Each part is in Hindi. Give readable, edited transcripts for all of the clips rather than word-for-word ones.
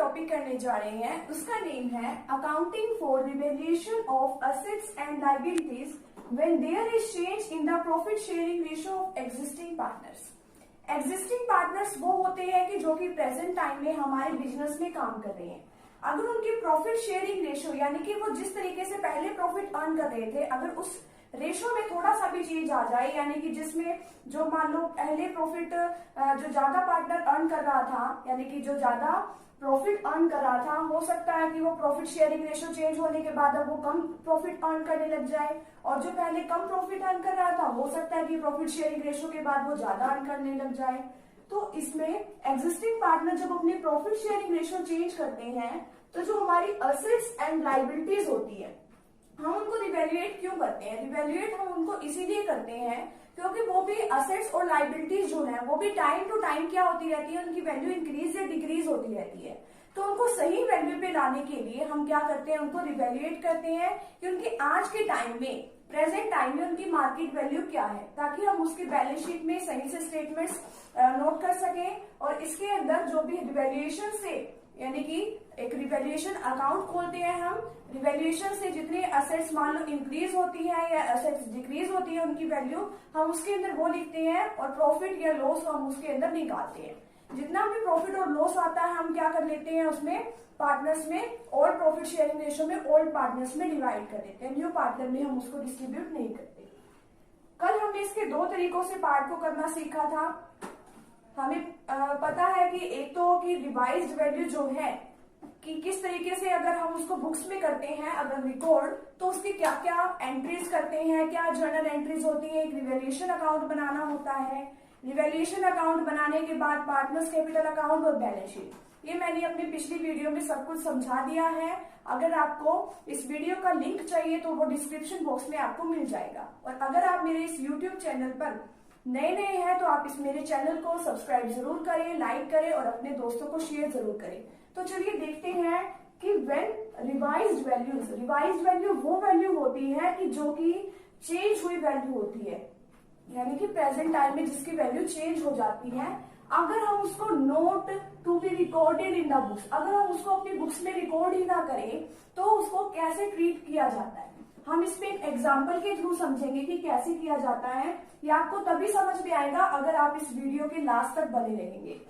टॉपिक करने जा रहे हैं उसका नेम है accounting for revaluation of assets and liabilities when there is change in the profit sharing ratio of existing partners. Existing partners वो होते हैं कि जो कि प्रेजेंट टाइम में हमारे बिजनेस में काम कर रहे हैं। अगर उनकी प्रॉफिट शेयरिंग रेशियो यानी कि वो जिस तरीके से पहले प्रॉफिट अर्न कर रहे थे, अगर उस रेशो में थोड़ा सा भी चेंज आ जाए, यानी कि जिसमें जो मान लो पहले प्रॉफिट जो ज्यादा पार्टनर अर्न कर रहा था, यानी कि जो ज्यादा प्रॉफिट अर्न कर रहा था, हो सकता है कि वो प्रॉफिट शेयरिंग रेशो चेंज होने के बाद अब वो कम प्रॉफिट अर्न करने लग जाए, और जो पहले कम प्रॉफिट अर्न कर रहा था हो सकता है कि प्रॉफिट शेयरिंग रेशो के बाद वो ज्यादा अर्न करने लग जाए। तो इसमें एग्जिस्टिंग पार्टनर जब अपनी प्रॉफिट शेयरिंग रेशो चेंज करते हैं तो जो हमारी असेट्स एंड लायबिलिटीज होती है हम उनको रिवैल्यूएट क्यों करते हैं? रिवैल्यूएट हम उनको इसीलिए करते हैं क्योंकि वो भी असेट्स और लायबिलिटीज जो है वो भी टाइम टू टाइम क्या होती रहती है, उनकी वैल्यू इंक्रीज या डिक्रीज होती रहती है। तो उनको सही वैल्यू पे लाने के लिए हम क्या करते हैं, उनको रिवैल्यूएट करते हैं कि उनकी आज के टाइम में, प्रेजेंट टाइम में उनकी मार्केट वैल्यू क्या है, ताकि हम उसके बैलेंस शीट में सही से स्टेटमेंट्स नोट कर सकें। और इसके अंदर जो भी रिवैल्यूएशन से, यानी कि एक रिवैल्यूएशन अकाउंट खोलते हैं हम, रिवैल्यूएशन से जितने असेट्स मान लो इंक्रीज होती है या असेट्स डिक्रीज होती है उनकी वैल्यू, हम उसके अंदर वो लिखते हैं, और प्रॉफिट या लॉस हम उसके अंदर निकालते हैं। जितना भी प्रॉफिट और लॉस आता है हम क्या कर लेते हैं, उसमें पार्टनर्स में ओल्ड प्रॉफिट शेयरिंग रेशो में ओल्ड पार्टनर्स में डिवाइड कर देते हैं, न्यू पार्टनर में हम उसको डिस्ट्रीब्यूट नहीं करते। कल हमने इसके दो तरीकों से पार्ट को करना सीखा था। हमें पता है कि एक तो कि रिवाइज्ड वैल्यू जो है कि किस तरीके से अगर हम उसको बुक्स में करते हैं अगर रिकॉर्ड, तो उसके क्या क्या एंट्रीज करते हैं, क्या जर्नल एंट्रीज होती है। एक रिवैल्यूएशन अकाउंट बनाना होता है, रिवैल्यूएशन अकाउंट बनाने के बाद पार्टनर्स कैपिटल अकाउंट और बैलेंस शीट, ये मैंने अपनी पिछली वीडियो में सब कुछ समझा दिया है। अगर आपको इस वीडियो का लिंक चाहिए तो वो डिस्क्रिप्शन बॉक्स में आपको मिल जाएगा। और अगर आप मेरे इस यूट्यूब चैनल पर नए हैं तो आप इस मेरे चैनल को सब्सक्राइब जरूर करें, लाइक करें और अपने दोस्तों को शेयर जरूर करें। तो चलिए देखते हैं कि when revised values, revised value वो वैल्यू होती है कि जो कि चेंज हुई वैल्यू होती है, यानी कि प्रेजेंट टाइम में जिसकी वैल्यू चेंज हो जाती है। अगर हम उसको note to be recorded in the books, अगर हम उसको अपनी बुक्स में रिकॉर्ड ही ना करें तो उसको कैसे ट्रीट किया जाता है, हम इसमें एक एग्जाम्पल के थ्रू समझेंगे कि कैसे किया जाता है। ये आपको तभी समझ में आएगा अगर आप इस वीडियो के लास्ट तक बने रहेंगे।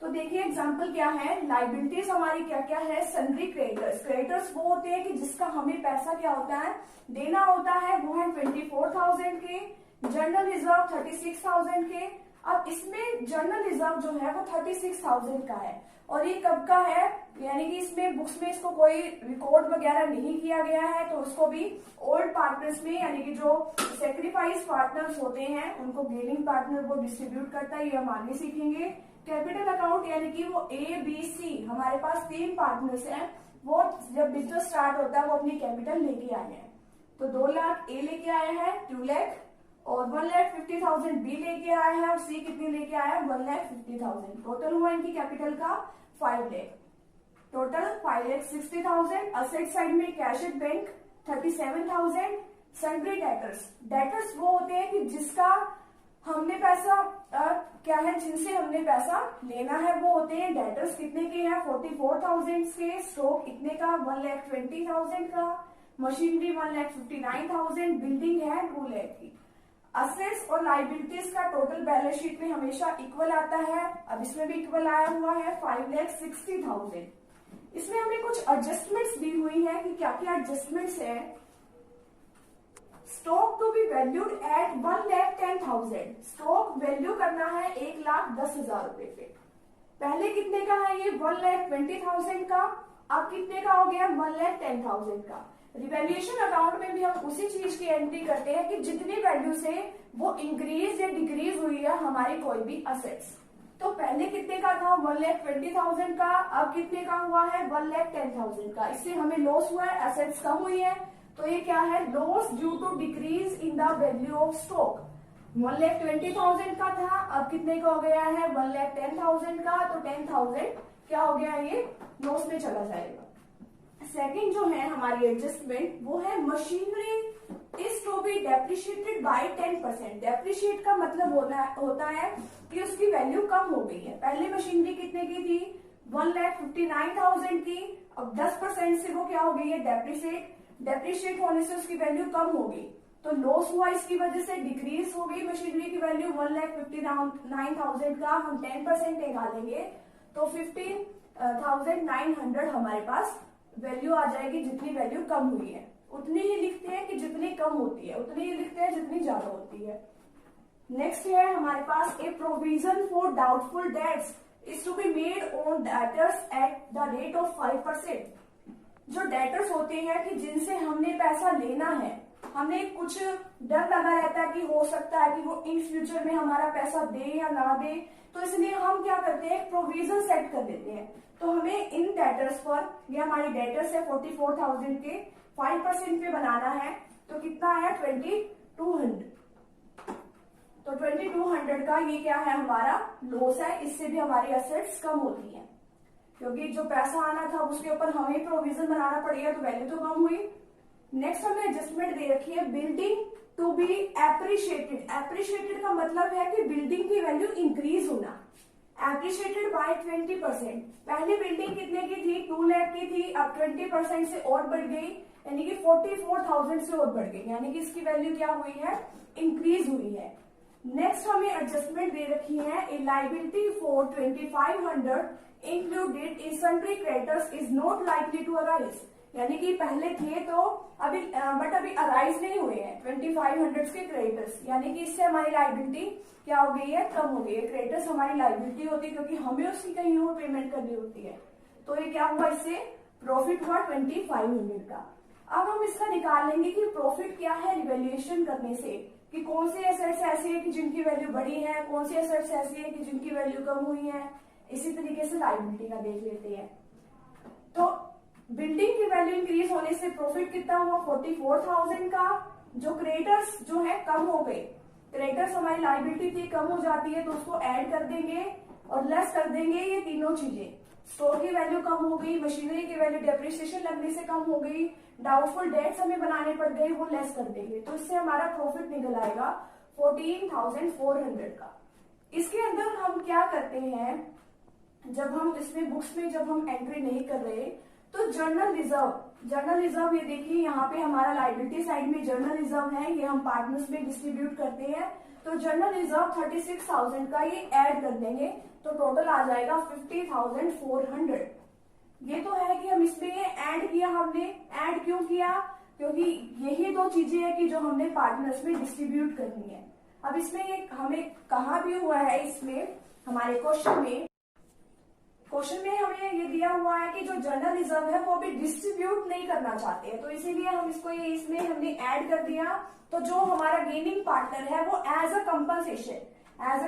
तो देखिए एग्जाम्पल क्या है, लायबिलिटीज हमारी क्या क्या है, सन्ड्री क्रेडिटर्स। क्रेडिटर्स वो होते हैं कि जिसका हमें पैसा क्या होता है, देना होता है, वो है 24,000 के, जनरल रिजर्व 36,000 के। अब इसमें जनरल रिजर्व जो है वो 36,000 का है, और ये कब का है, यानी कि इसमें बुक्स में इसको कोई रिकॉर्ड वगैरह नहीं किया गया है, तो उसको भी ओल्ड पार्टनर्स में, यानी कि जो सेक्रीफाइस पार्टनर्स होते हैं उनको गेनिंग पार्टनर वो डिस्ट्रीब्यूट करता है, ये हम आगे सीखेंगे। कैपिटल अकाउंट यानी कि वो ए बी सी, हमारे पास 3 पार्टनर्स हैं, वो जब बिजनेस स्टार्ट होता है वो अपनी कैपिटल लेके आए हैं। तो 2 लाख ए लेके आए हैं, 2 लाख, और 1,50,000 बी लेके आया है, और सी कितनी लेके आया है, 1,50,000। टोटल हुआ इनकी कैपिटल का 5 लाख, टोटल 5,60,000। असेट साइड में cash at bank 37,000। Sundry debtors, debtors वो होते हैं कि जिसका हमने पैसा क्या है, जिनसे हमने पैसा लेना है, वो होते हैं डेटर्स। कितने के हैं, 44,000 के। स्टॉक इतने का, 1,20,000 का। मशीनरी 1,59,000। बिल्डिंग है 2 लाख की। असेट्स और लायबिलिटीज का टोटल बैलेंस शीट में हमेशा इक्वल आता है, अब इसमें भी इक्वल आया हुआ है 5,60,000। इसमें हमने कुछ एडजस्टमेंट्स दी हुई है कि क्या क्या एडजस्टमेंट्स है। Stock to be valued at 1,10,000, stock value करना है 1,10,000 रुपए पे। पहले कितने का है ये, 1,20,000 का, अब कितने का हो गया, 1,10,000 का। रिवैल्यूएशन अकाउंट में भी हम उसी चीज की एंट्री करते हैं कि जितनी वैल्यू से वो इंक्रीज या डिक्रीज हुई है हमारी कोई भी असेट्स। तो पहले कितने का था, 1,20,000 का, अब कितने का हुआ है, 1,10,000 का। इससे हमें लॉस हुआ है, असेट्स कम हुई है, तो ये क्या है, loss due to decrease in the value of stock. 1,20,000 का था, अब कितने का हो गया है, 1,10,000 का, तो 10,000 क्या हो गया, ये लॉस में चला जाएगा। सेकंड जो है हमारी एडजस्टमेंट वो है machinery is to be depreciated by 10%। Depreciate का मतलब होता है कि उसकी वैल्यू कम हो गई है। पहले मशीनरी कितने की थी, 1,59,000 की। अब 10% से वो क्या हो गई है, डेप्रिशिएट होने से उसकी वैल्यू कम हो गई, तो लॉस हुआ, इसकी वजह से डिक्रीज हो गई मशीनरी की वैल्यू। 1,59,000 का हम 10% निकालेंगे तो 15,900 हमारे पास वैल्यू आ जाएगी, जितनी वैल्यू कम हुई है। उतनी ही लिखते हैं कि जितनी कम होती है, उतनी ही लिखते हैं जितनी ज्यादा होती है। नेक्स्ट है हमारे पास a provision for doubtful debts is to be made on debtors at the rate of 5%। जो डेटर्स होते हैं कि जिनसे हमने पैसा लेना है, हमें कुछ डर लगा रहता है कि हो सकता है कि वो इन फ्यूचर में हमारा पैसा दे या ना दे, तो इसलिए हम क्या करते हैं, प्रोविजन सेट कर देते हैं। तो हमें इन डेटर्स पर, ये हमारी डेटर्स है 44,000 के, 5% पे बनाना है, तो कितना है 2200। तो 2200 का ये क्या है, हमारा लॉस है। इससे भी हमारी एसेट्स कम होती है, क्योंकि जो पैसा आना था उसके ऊपर हमें प्रोविजन बनाना पड़ेगा, तो वैल्यू तो कम हुई। नेक्स्ट हमें एडजस्टमेंट दे रखी है, building to be appreciated. Appreciated का मतलब है कि बिल्डिंग की वैल्यू इंक्रीज होना। Appreciated by 20%। पहले बिल्डिंग कितने की थी, 2 लाख की थी, अब 20% से और बढ़ गई, यानी कि 44,000 से और बढ़ गई, यानी कि इसकी वैल्यू क्या हुई है, इंक्रीज हुई है। नेक्स्ट हमें एडजस्टमेंट दे रखी है, a liability for 2500 included in sundry creditors is not likely to arise. यानी कि पहले थे तो अभी बट अभी अराइज नहीं हुए हैं 2500 के क्रेडिटर्स, यानी कि इससे हमारी लाइबिलिटी क्या हो गई है, कम हो गई है। क्रेडिटर्स हमारी लाइबिलिटी होती है, क्योंकि हमें उसकी कहीं और पेमेंट करनी होती है। तो ये क्या हुआ, इससे प्रॉफिट हुआ 2500 का। अब हम इसका निकाल लेंगे कि प्रॉफिट क्या है रिवैल्यूएशन करने से, कि कौन सी एसेट्स ऐसी है कि जिनकी वैल्यू बढ़ी है, कौन सी एसेट्स ऐसी है कि जिनकी वैल्यू कम हुई है। इसी तरीके से लायबिलिटी का देख लेते हैं। तो बिल्डिंग की वैल्यू इंक्रीज होने से प्रॉफिट कितना हुआ, 44,000 का। जो क्रेडिटर्स जो है कम हो गए, क्रेडिटर्स हमारी लायबिलिटी थी, कम हो जाती है, तो उसको ऐड कर देंगे और लेस कर देंगे ये तीनों चीजें। स्टोर की वैल्यू कम हो गई, मशीनरी की वैल्यू डेप्रिसिएशन लगने से कम हो गई, डाउटफुल डेट्स हमें बनाने पड़ गए, वो लेस कर देंगे, तो इससे हमारा प्रॉफिट निकल आएगा 14,400 का। इसके अंदर हम क्या करते हैं, जब हम इसमें बुक्स में जब हम एंट्री नहीं कर रहे, तो जर्नल रिजर्व ये देखिए यहाँ पे हमारा लायबिलिटी साइड में जर्नल रिजर्व है, ये हम पार्टनर्स में डिस्ट्रीब्यूट करते हैं। तो जर्नल रिजर्व 36,000 का ये ऐड कर देंगे, तो टोटल आ जाएगा 50,400। ये तो है कि हम इसमें ऐड किया, हमने ऐड क्यों किया, क्योंकि यही दो चीजें हैं कि जो हमने पार्टनर्स में डिस्ट्रीब्यूट करनी है। अब इसमें ये हमें कहा भी हुआ है, इसमें हमारे क्वेश्चन में हमें ये दिया हुआ है कि जो जर्नल रिजर्व है वो अभी डिस्ट्रीब्यूट नहीं करना चाहते हैं, तो इसीलिए हम इसको ये इसमें हमने ऐड कर दिया। तो जो हमारा गेनिंग पार्टनर है वो एज अ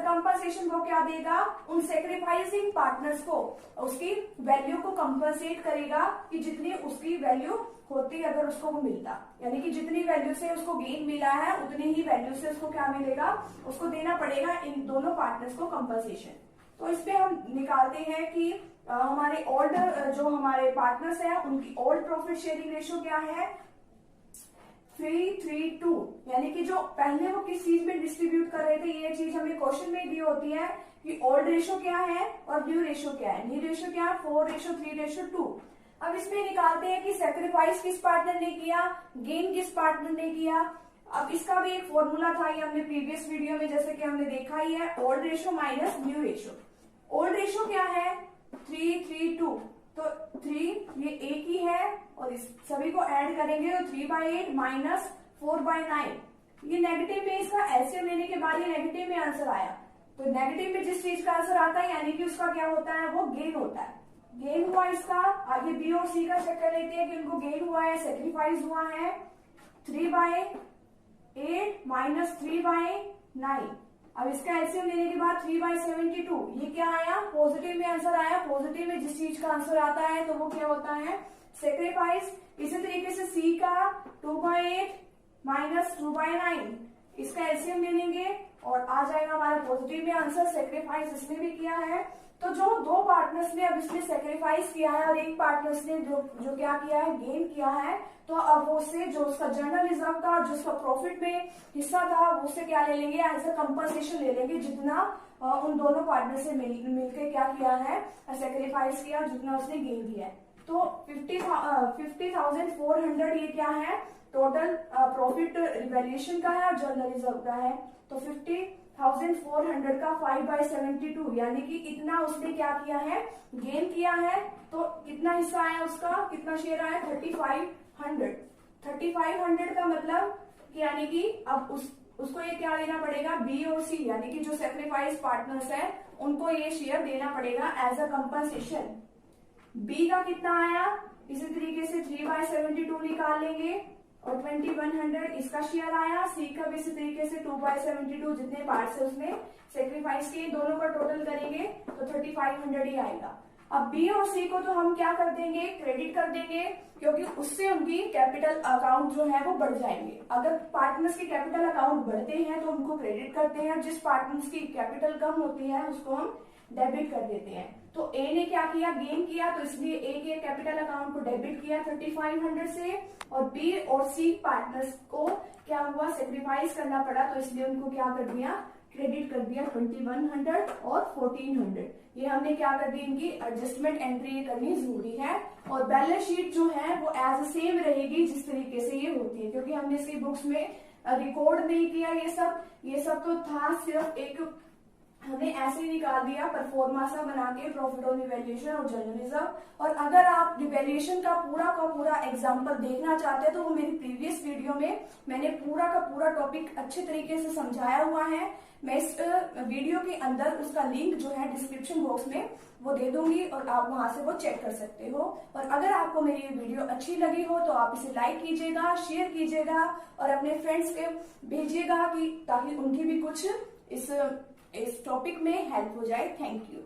कंपनसेशन वो क्या देगा, उन सेक्रीफाइसिंग पार्टनर्स को उसकी वैल्यू को कंपनसेट करेगा, कि जितनी उसकी वैल्यू होती अगर उसको वो मिलता, यानी कि जितनी वैल्यू से उसको गेन मिला है उतनी ही वैल्यू से उसको क्या मिलेगा, उसको देना पड़ेगा इन दोनों पार्टनर्स को कंपनसेशन। तो इस पे हम निकालते हैं कि हमारे ओल्ड जो हमारे पार्टनर्स हैं उनकी ओल्ड प्रॉफिट शेयरिंग रेशियो क्या है, 3:3:2, यानी कि जो पहले वो किस चीज में डिस्ट्रीब्यूट कर रहे थे, ये चीज हमें क्वेश्चन में दी होती है कि ओल्ड रेशियो क्या है और न्यू रेशियो क्या है। न्यू रेशियो क्या है, 4:3:2। अब इसमें निकालते हैं कि सेक्रीफाइस किस पार्टनर ने किया, गेन किस पार्टनर ने किया। अब इसका भी एक फॉर्मूला था, ये हमने प्रीवियस वीडियो में जैसे कि हमने देखा ही है, old ratio minus new ratio. Old ratio क्या है, 3:3:2, तो 3 ये एक ही है और इस सभी को ऐड करेंगे तो 3/8 माइनस 4/9। ये नेगेटिव में, इसका एलसीएम लेने के बाद ये नेगेटिव में आंसर आया। तो नेगेटिव में जिस चीज का आंसर आता है यानी कि उसका क्या होता है, वो गेन होता है। गेन हुआ इसका, आगे बी और सी का चेक कर लेते हैं कि उनको गेन हुआ है, सेक्रीफाइस हुआ है 3/8 माइनस 3/9। अब इसका एलसीएम लेने के बाद 3/72, ये क्या आया, पॉजिटिव में आंसर आया। पॉजिटिव में जिस चीज का आंसर आता है तो वो क्या होता है, सेक्रीफाइस। इसी तरीके से सी का 2/8 माइनस 2/9, इसका एलसीएम ले लेंगे और आ जाएगा हमारा पॉजिटिव में आंसर, सेक्रीफाइस इसमें भी किया है। तो जो दो पार्टनर्स ने अब इसमें सेक्रीफाइस किया है और एक पार्टनर्स ने जो क्या किया है, गेन किया है, तो अब वो उससे जो उसका जनरल रिजर्व का जो उसका प्रॉफिट में हिस्सा था वो उससे क्या ले लेंगे, एज अ कंपनसेशन ले लेंगे, जितना उन दोनों पार्टनर से मिलकर क्या किया है, सेक्रीफाइस किया, जितना उसने गेन किया है। तो 50,400 ये क्या है, टोटल प्रॉफिट रिवैल्यूएशन का है और जनरल रिजर्व का है। तो 50,400 का 5/72 यानी कि इतना उसने क्या किया है, गेन किया है। तो कितना हिस्सा आया उसका, कितना शेयर आया, 3500। 3500 का मतलब कि यानी कि अब उसको ये क्या देना पड़ेगा, बी और सी यानी कि जो सेक्रीफाइस पार्टनर्स है उनको ये शेयर देना पड़ेगा एज अ कंपनसेशन। बी का कितना आया, इसी तरीके से 3/72 निकाल लेंगे और 2100 इसका शेयर आया। सी का भी इसी तरीके से 2/72 जितने पार्ट है उसमें सेक्रीफाइस किए, दोनों का टोटल करेंगे तो 3500 ही आएगा। अब बी और सी को तो हम क्या कर देंगे, क्रेडिट कर देंगे, क्योंकि उससे उनकी कैपिटल अकाउंट जो है वो बढ़ जाएंगे। अगर पार्टनर्स की कैपिटल अकाउंट बढ़ते हैं तो उनको क्रेडिट करते हैं, जिस पार्टनर्स की कैपिटल कम होती है उसको हम डेबिट कर देते हैं। तो ए ने क्या किया, गेन किया, तो इसलिए ए के कैपिटल अकाउंट को डेबिट किया 3500 से, और बी और सी पार्टनर्स को क्या हुआ, सेक्रीफाइस करना पड़ा, तो इसलिए उनको क्या कर दिया, क्रेडिट कर दिया 2100 और 1400। ये हमने क्या कर दी, इनकी एडजस्टमेंट एंट्री करनी जरूरी है। और बैलेंस शीट जो है वो एज सेम रहेगी जिस तरीके से ये होती है, क्योंकि हमने इसकी बुक्स में रिकॉर्ड नहीं किया ये सब तो था, सिर्फ एक हमने ऐसे ही निकाल दिया परफॉर्मा सा बना के, प्रॉफिट ऑन रिवैल्यूएशन और जनरल रिजर्व। और अगर आप रिवैल्यूएशन का पूरा एग्जांपल देखना चाहते हैं तो वो मेरी प्रीवियस वीडियो में मैंने पूरा का पूरा टॉपिक अच्छे तरीके से समझाया हुआ है। मैं इस वीडियो के अंदर उसका लिंक जो है डिस्क्रिप्शन बॉक्स में वो दे दूंगी और आप वहां से वो चेक कर सकते हो। और अगर आपको मेरी ये वीडियो अच्छी लगी हो तो आप इसे लाइक कीजिएगा, शेयर कीजिएगा और अपने फ्रेंड्स के भेजिएगा, कि ताकि उनकी भी कुछ इस टॉपिक में हेल्प हो जाए। Thank you.